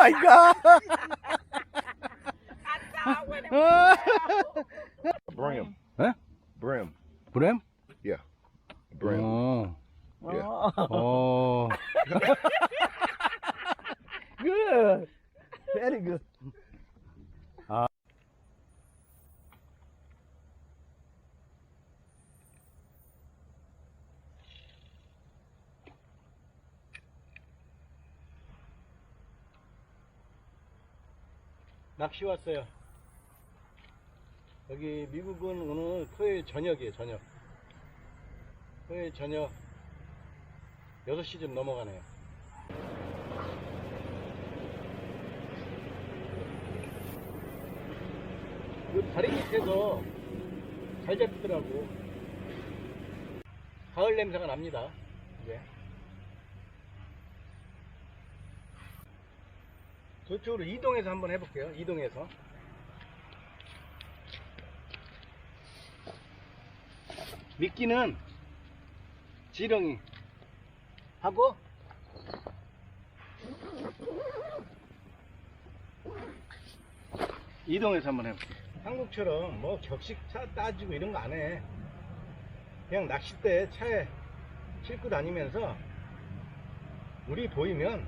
my god. Brim. Huh? Brim. Brim? Yeah. Brim. Oh. Yeah. Oh. Good. Very good. 낚시 왔어요. 여기 미국은 오늘 토요일 저녁이에요. 저녁. 토요일 저녁 6시쯤 넘어가네요. 이 다리 밑에서 잘 잡히더라고. 가을 냄새가 납니다. 이제 저쪽으로 이동해서 한번 해볼게요. 이동해서. 미끼는 지렁이 하고 이동해서 한번 해볼게요. 한국처럼 뭐 격식 차 따지고 이런 거 안 해. 그냥 낚싯대 차에 싣고 다니면서 우리 보이면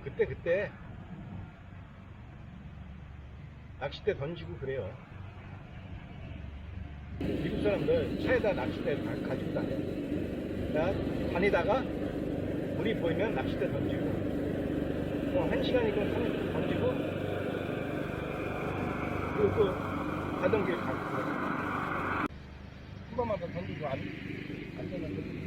그때 낚싯대 던지고 그래요. 미국 사람들 차에다 낚싯대 가지고 다녀. 다니다가 물이 보이면 낚싯대 던지고, 1시간이건 던지고, 그리고 또 가던 길 가고. 한 번만 더 던지고 안 되면 던지고.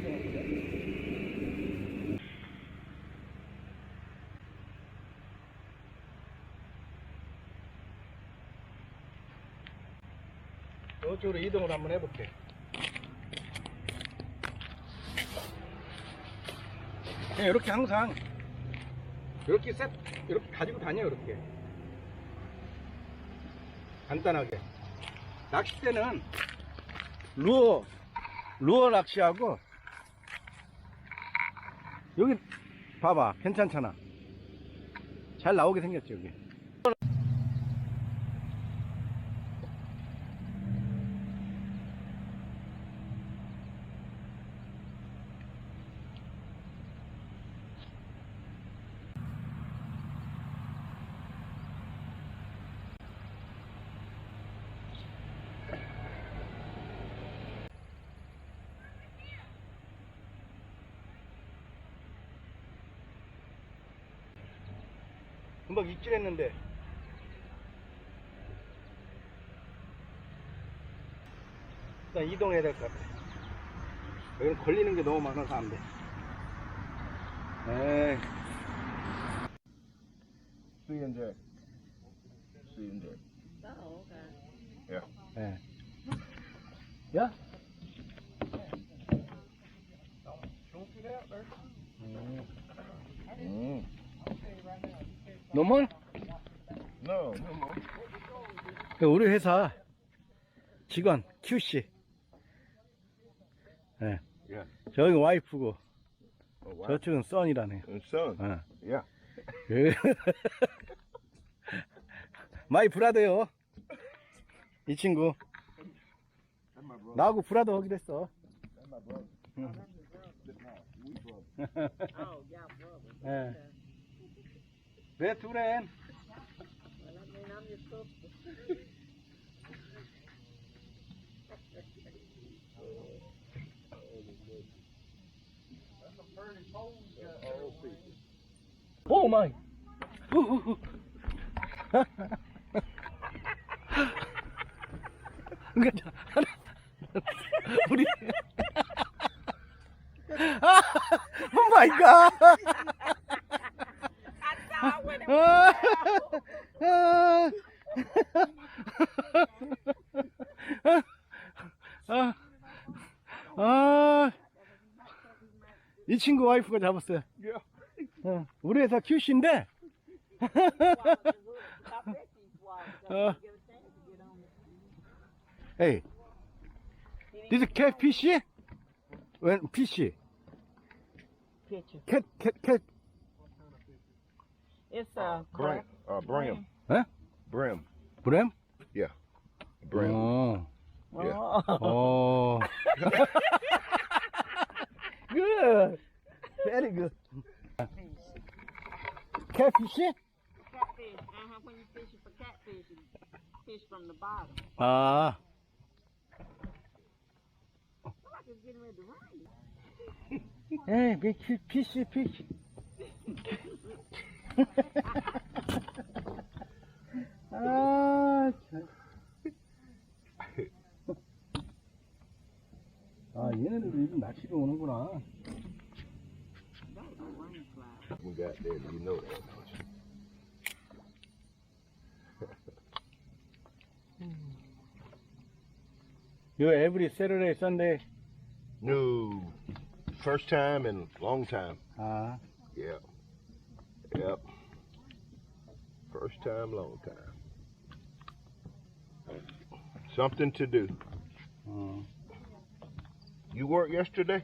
이쪽으로 이동을 한번 해볼게. 그냥 이렇게 항상 이렇게 이렇게 가지고 다녀요. 이렇게 간단하게. 낚싯대는 루어 낚시하고 여기 봐봐, 괜찮잖아. 잘 나오게 생겼지 여기. 금방 입질했는데 일단 이동해야 될 것 같아. 여기는 걸리는 게 너무 많아서 안 돼. 에이. C&J. C&J. Oh, okay. Yeah. 예. 야? No more? No, no more. 우리 회사 직원 QC. 예. Yeah. 저기 와이프고 Oh, wow. 저쪽은 선이라네요. Son. 어. Yeah. 마이 브라더요. 이 친구 That's my brother. 나하고 브라더 하기로 했어. That's my brother. Oh, y'all brothers. 예. Okay. 왜 둘엔? Well, I mean, I'm your sister. 오 마이. 그러니까 우리 오 마이 갓. 이 친구 와이프가 잡았어요. Yeah. 우리 회사 QC인데 Hey, this is catfish? When fish? picture. 캣. It's a Brim. Brim. Huh? Brim. 브렘? Yeah. Brim. 어. Yeah. 어. Good. Very good. Catfish? Catfish. When you fishing for catfish, you fish from the bottom. 아. Like it's getting ready to rain. 에이, 피시. 아, 참. 아, 얘네들도 요즘 낚시를 오는구나. That was a rain cloud. We got there, you know that, don't you? You every Saturday, Sunday. No. First time in a long time. 아, Yep. Yep. First time, long time. Something to do. 어. You worked yesterday?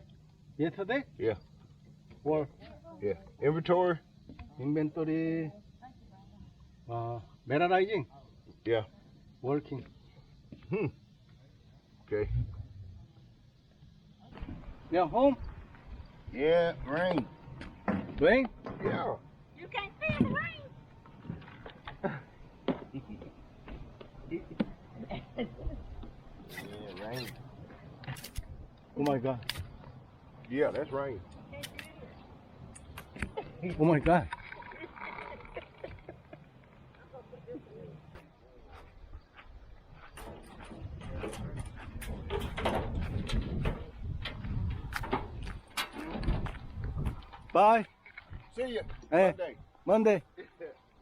Yesterday? Yeah. Work, Yeah. Inventory? inventory, metallizing, Yeah. working. Okay. Yeah, home, Yeah, rain. doing? Yeah. You can't feel the rain. Yeah, rain. Oh my God. Yeah, that's rain. Oh my God. Bye. See ya. Hey. Monday. Monday.